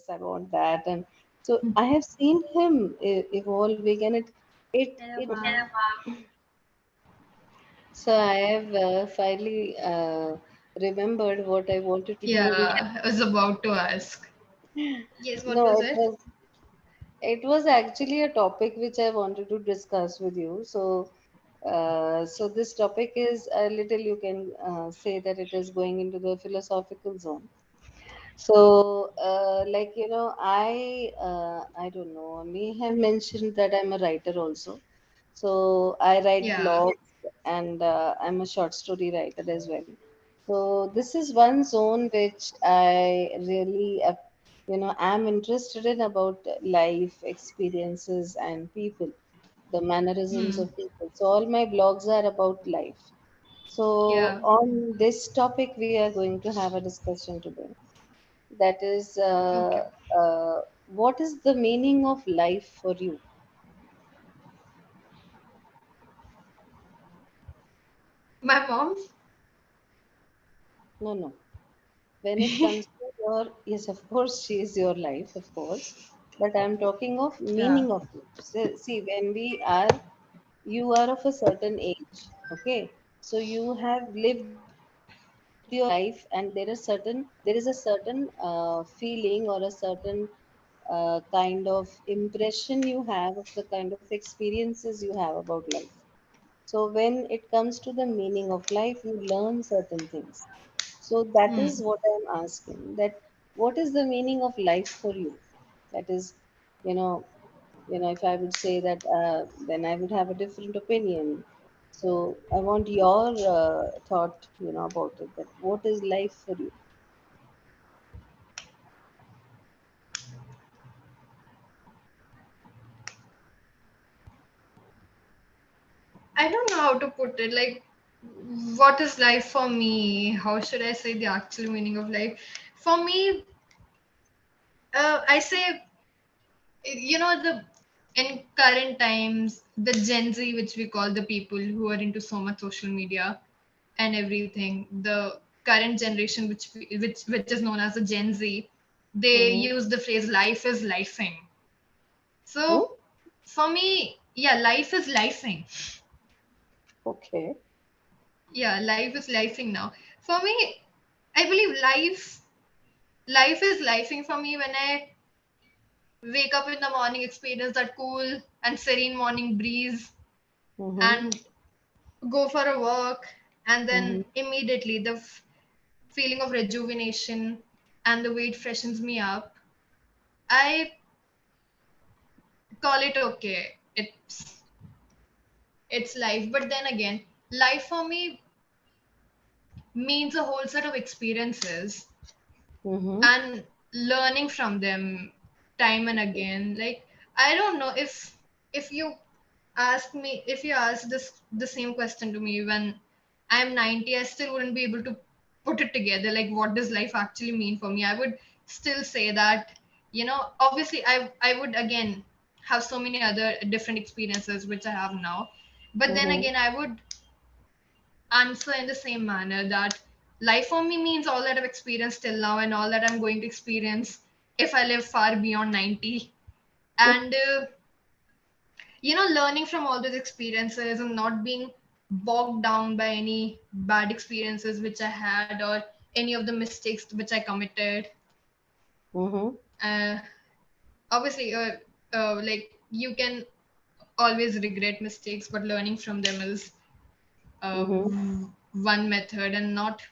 this, I want that. And so I have seen him evolving, and it so I have finally remembered what I wanted to do with. Yeah, I was about to ask. Yes, what No, was it it? was it was actually a topic which I wanted to discuss with you. So this topic is a little, you can say that it is going into the philosophical zone. So, I don't know, I may have mentioned that I'm a writer also. So I write Yeah. blogs, and I'm a short story writer as well. So this is one zone which I really, am interested in, about life experiences and people, the mannerisms Hmm. of people. So all my blogs are about life. So Yeah. on this topic, we are going to have a discussion today. That is, Okay. what is the meaning of life for you? My mom? No, no. When it comes to your, yes, of course, she is your life, of course. But I'm talking of Yeah. meaning of life. See, when you are of a certain age, okay? So you have lived your life, and there is a certain feeling, or a certain kind of impression you have, of the kind of experiences you have about life. So when it comes to the meaning of life, you learn certain things. So that Hmm. is what I'm asking. That what is the meaning of life for you? That is, you know, if I would say that, then I would have a different opinion. So I want your thought, about it. That what is life for you? I don't know how to put it. Like, what is life for me? How should I say the actual meaning of life? For me, I say, the in current times, the Gen Z, which we call the people who are into so much social media and everything, the current generation, which is known as the Gen Z, they Mm-hmm. use the phrase "life is lifing." Hmm? So, for me, yeah, life is lifing. Okay. Yeah, life is lifing now. For me, I believe life is lifing for me when I wake up in the morning, experience that cool and serene morning breeze, Mm-hmm. and go for a walk, and Mm-hmm. then immediately the feeling of rejuvenation and the way it freshens me up. I call it okay. It's life. But then again, life for me means a whole set of experiences Mm-hmm. and learning from them time and again. Like, I don't know if you if you ask the same question to me when I'm 90, I still wouldn't be able to put it together. Like, what does life actually mean for me? I would still say that, obviously I would again have so many other different experiences which I have now. But then Mm-hmm. again, I would answer in the same manner that life for me means all that I've experienced till now and all that I'm going to experience if I live far beyond 90. And, learning from all those experiences and not being bogged down by any bad experiences which I had or any of the mistakes which I committed. Mm-hmm. Uh, Obviously, like you can always regret mistakes, but learning from them is Mm-hmm. one method and not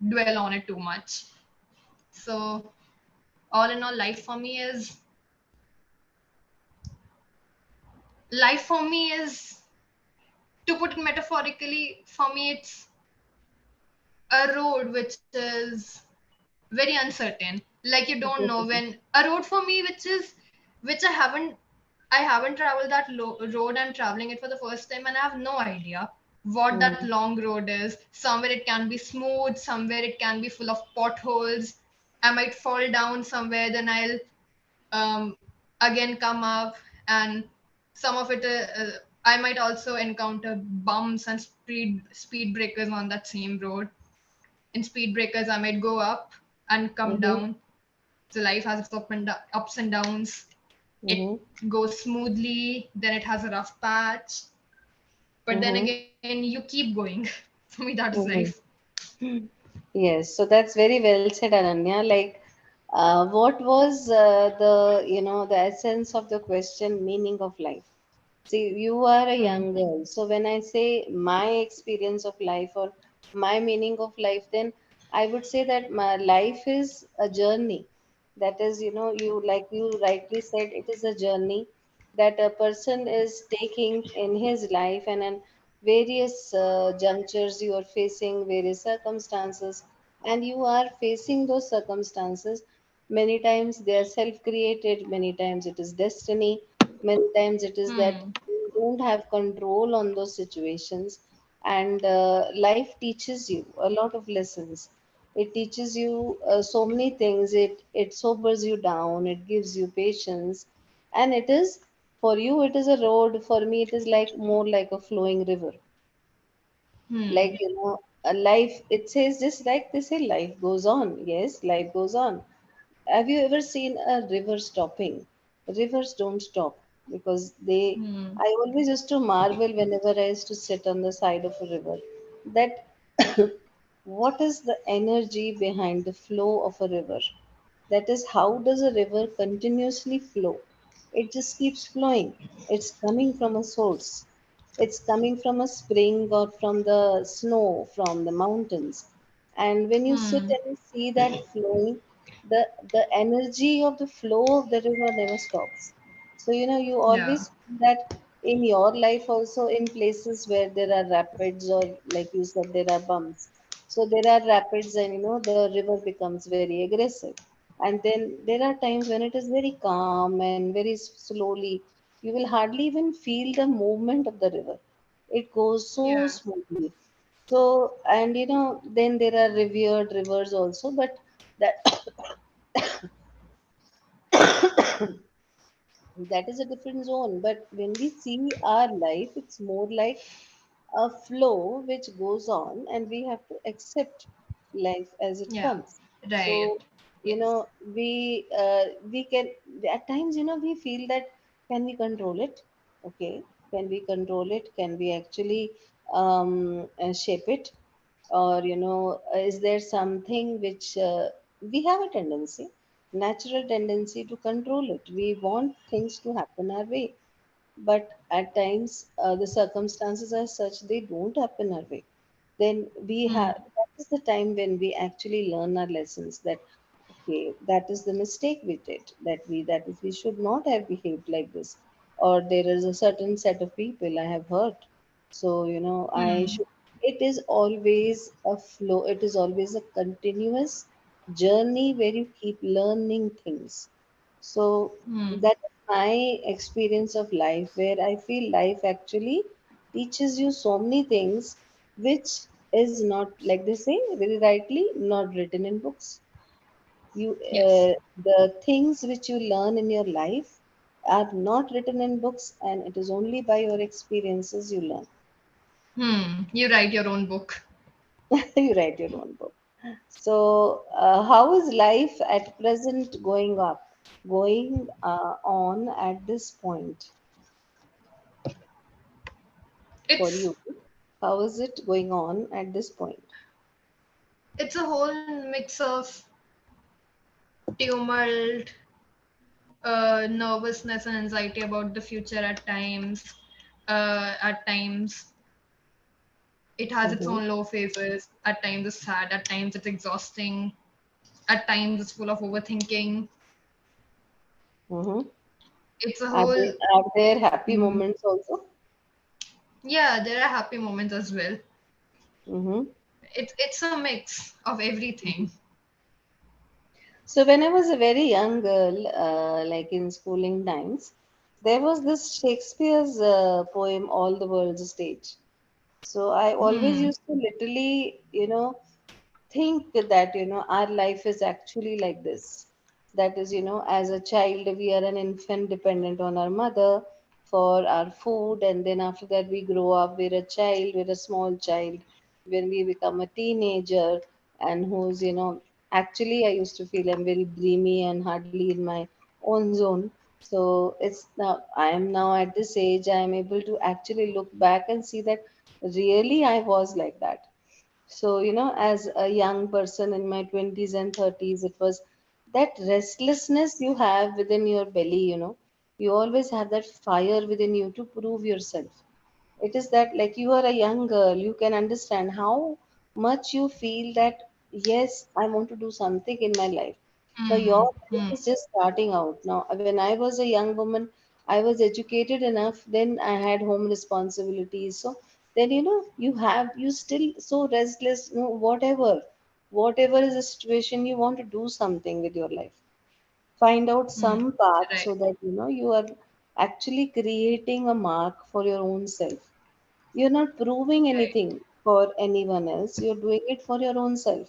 dwell on it too much. So, all in all, life for me is, to put it metaphorically, for me, it's a road which is very uncertain. Like, you don't know when a road for me, which I haven't traveled that road. I'm traveling it for the first time, and I have no idea what that Mm-hmm. long road is. Somewhere it can be smooth, somewhere it can be full of potholes. I might fall down somewhere, then I'll um, again come up, and some of it I might also encounter bumps and speed breakers on that same road. In speed breakers, I might go up and come Mm-hmm. down. So life has its ups and downs. It Mm-hmm. goes smoothly, then it has a rough patch, but then Mm-hmm. again you keep going. For me, that is life. Mm-hmm. Yes, so that's very well said, Ananya. Like, what was the essence of the question, meaning of life? See, you are a Hmm. young girl. So when I say my experience of life or my meaning of life, then I would say that my life is a journey. That is, like you rightly said, it is a journey that a person is taking in his life, and in various junctures you are facing various circumstances, and you are facing those circumstances. Many times they are self-created, many times it is destiny, many times it is that Hmm. you don't have control on those situations, and life teaches you a lot of lessons. It teaches you so many things. It sobers you down, it gives you patience, and it is, for you it is a road, for me it is like more like a flowing river. Like, Hmm. a life, it says, just like they say, life goes on. Yes, life goes on. Have you ever seen a river stopping? Rivers don't stop, because they, Hmm. I always used to marvel whenever I used to sit on the side of a river, that what is the energy behind the flow of a river? That is, how does a river continuously flow? It just keeps flowing. It's coming from a source. It's coming from a spring or from the snow, from the mountains. And when you sit Hmm. and you see that flowing, the energy of the flow of the river never stops. So, you Yeah. always feel that in your life also, in places where there are rapids, or like you said, there are bumps. So there are rapids, and the river becomes very aggressive. And then there are times when it is very calm and very slowly. You will hardly even feel the movement of the river. It goes so Yeah. smoothly. So, and then there are revered rivers also, but that that is a different zone. But when we see our life, it's more like a flow which goes on, and we have to accept life as it Yeah. comes. Right. So, Yes. we can, at times, we feel that, can we control it? Okay, can we control it? Can we actually shape it? Or, is there something which we have a tendency, natural tendency, to control it? We want things to happen our way, but at times the circumstances are such they don't happen our way. Then we Hmm. have, that is the time when we actually learn our lessons, that okay, that is the mistake we did, that is, we should not have behaved like this. Or there is a certain set of people I have hurt, so I Hmm. should, it is always a flow, it is always a continuous journey where you keep learning things. So Hmm. that is my experience of life, where I feel life actually teaches you so many things which is not, like they say very rightly, not written in books. You Yes. The things which you learn in your life are not written in books, and it is only by your experiences you learn. Hmm. You write your own book. You write your own book. So how is life at present going on at this point for It's you? How is it going on at this point? it's a whole mix of tumult, nervousness and anxiety about the future at times. At times, it has its Mm-hmm. own low phases. At times, it's sad. At times, it's exhausting. At times, it's full of overthinking. Mm-hmm. It's a whole. Are there happy Mm, moments also? yeah, there are happy moments as well. Mm-hmm. It's a mix of everything. So when I was a very young girl, like in schooling times, there was this Shakespeare's poem, "All the World's a Stage." So I always Hmm. used to literally, think that, our life is actually like this. That is, as a child, we are an infant dependent on our mother for our food, and then after that, we grow up, we're a child, we're a small child. When we become a teenager, and who's, Actually, I used to feel I'm very dreamy and hardly in my own zone. So it's now I am now at this age, I am able to actually look back and see that really I was like that. So, as a young person in my 20s and 30s, it was that restlessness you have within your belly, you always have that fire within you to prove yourself. It is that, like, you are a young girl, you can understand how much you feel that, yes, I want to do something in my life. Now, your Hmm. life is just starting out. Now, when I was a young woman, I was educated enough, then I had home responsibilities. So, then, you still so restless, whatever is the situation, you want to do something with your life. Find out Hmm. some path Right. so that, you are actually creating a mark for your own self. You're not proving Right. anything for anyone else. You're doing it for your own self.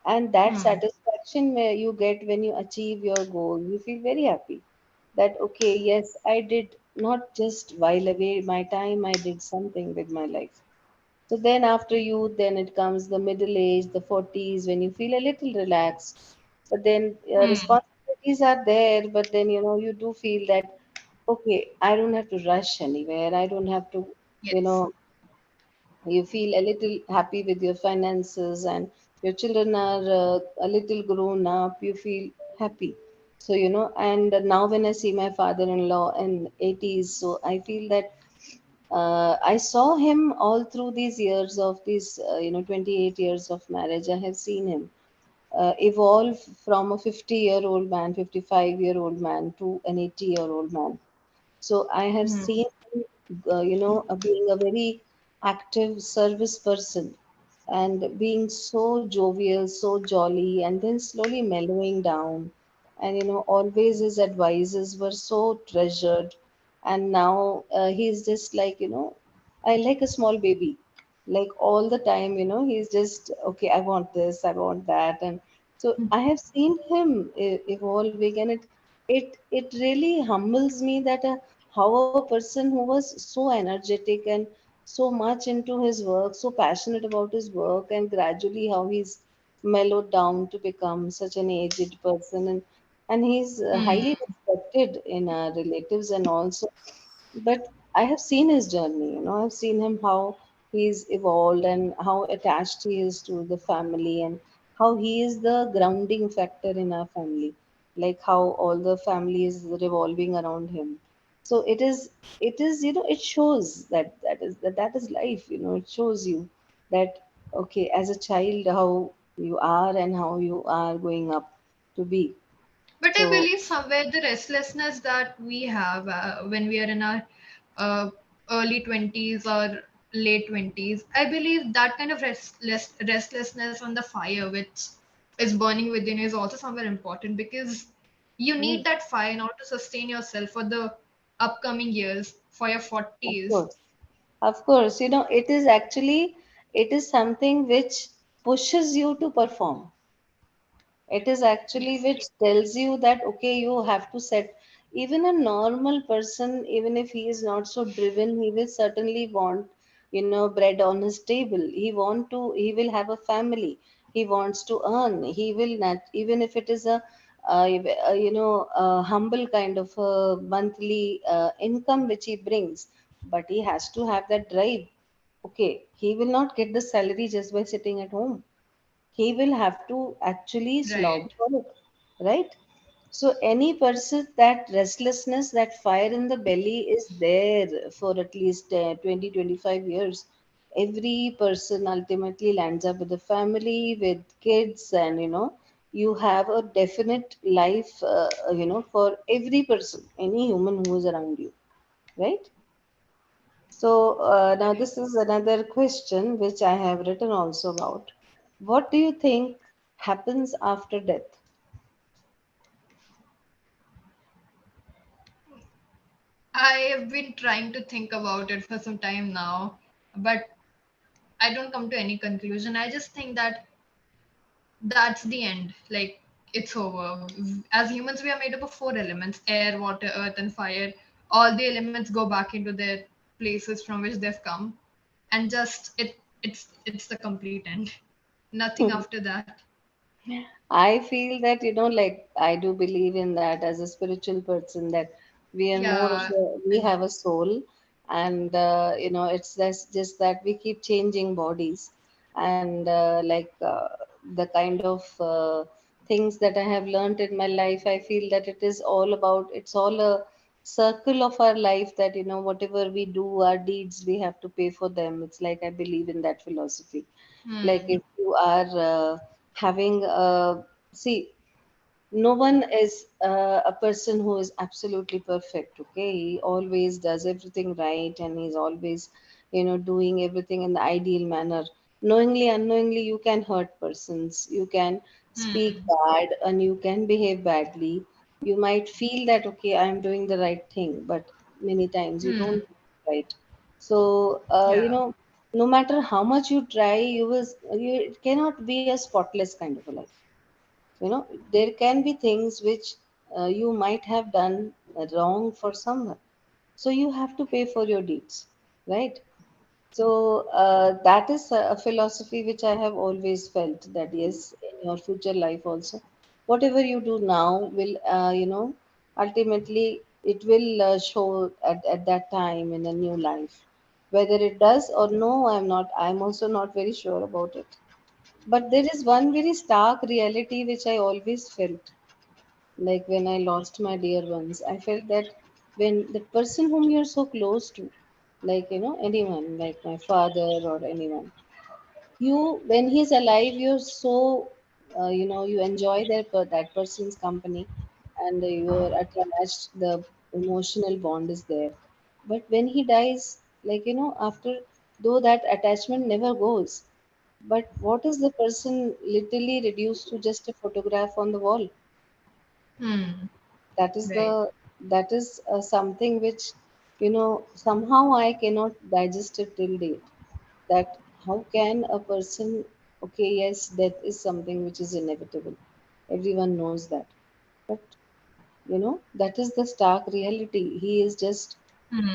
And that Hmm. satisfaction where you get when you achieve your goal, you feel very happy that, okay, yes, I did not just while away my time, I did something with my life. So then after youth, then it comes the middle age, the 40s, when you feel a little relaxed. But then Hmm. responsibilities are there, but then, you do feel that, okay, I don't have to rush anywhere. I don't have to, you Yes. know, you feel a little happy with your finances, and your children are a little grown up, you feel happy. So, and now when I see my father-in-law in 80s, so I feel that I saw him all through these years of these 28 years of marriage. I have seen him evolve from a 50-year-old man, 55-year-old man to an 80-year-old man. So I have Hmm. seen him, being a very active service person and being so jovial, so jolly, and then slowly mellowing down. And always his advices were so treasured. And now he's just like, I like a small baby. Like all the time, he's just, okay, I want this, I want that. And so I have seen him evolving, and it really humbles me that how a person who was so energetic and so much into his work, so passionate about his work, and gradually how he's mellowed down to become such an aged person, and he's Hmm. highly respected in our relatives and also. But I have seen his journey, I've seen him how he's evolved and how attached he is to the family, and how he is the grounding factor in our family, like how all the family is revolving around him. So it is, it shows that is life, it shows you that, okay, as a child, how you are and how you are going up to be. But I So believe somewhere the restlessness that we have when we are in our uh, early 20s or late 20s, I believe that kind of restlessness on the fire which is burning within you is also somewhere important because you need yes, that fire in order to sustain yourself for the upcoming years, for your of 40s. course. Of course, it is something which pushes you to perform. It is actually Yes. which tells you that, okay, you have to set. Even a normal person, even if he is not so driven, he will certainly want, bread on his table. He will have a family. He wants to earn. He will not, even if it is a humble kind of a monthly income which he brings, but he has to have that drive. Okay, he will not get the salary just by sitting at home. He will have to actually slog Right. for it, right? So any person, that restlessness, that fire in the belly is there for at least 20, 25 years. Every person ultimately lands up with a family, with kids, and you have a definite life, for every person, any human who is around you, right? So now Right. this is another question which I have written also about. What do you think happens after death? I have been trying to think about it for some time now, but I don't come to any conclusion. I just think that that's the end. Like, it's over. As humans, we are made up of four elements: air, water, earth, and fire. All the elements go back into their places from which they've come, and just it's the complete end. Nothing after that. I feel that, like I do believe in that as a spiritual person, that we are more of Yeah, we I know. have a soul, and it's just that we keep changing bodies, and the kind of things that I have learned in my life, I feel that it's all a circle of our life, that whatever we do, our deeds, we have to pay for them. It's like I believe in that philosophy. Like Hmm. if you are having see, no one is a person who is absolutely perfect. Okay, he always does everything right, and he's always doing everything in the ideal manner. Knowingly, unknowingly, you can hurt persons, you can speak Hmm. bad, and you can behave badly. You might feel that, okay, I'm doing the right thing, but many times you don't Hmm. do it right. So Yeah. no matter how much you try, it cannot be a spotless kind of a life. There can be things which you might have done wrong for someone, so you have to pay for your deeds, right? So that is a philosophy which I have always felt, that yes, in your future life also, whatever you do now will ultimately it will show at that time in a new life. Whether it does or no, I'm also not very sure about it. But there is one very stark reality which I always felt, like when I lost my dear ones. I felt that when the person whom you're so close to, like, anyone, like my father or anyone, when he's alive, you're so, you enjoy that person's company, and you're attached, the emotional bond is there. But when he dies, like, after, though that attachment never goes, but what is the person literally reduced to just a photograph on the wall? Hmm. That is Right. something which, somehow I cannot digest it till date. That how can a person, okay, yes, death is something which is inevitable. Everyone knows that. But, that is the stark reality. He is just,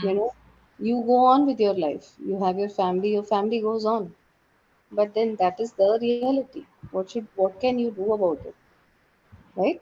you Hmm. know, you go on with your life. You have your family goes on. But then that is the reality. What can you do about it? Right?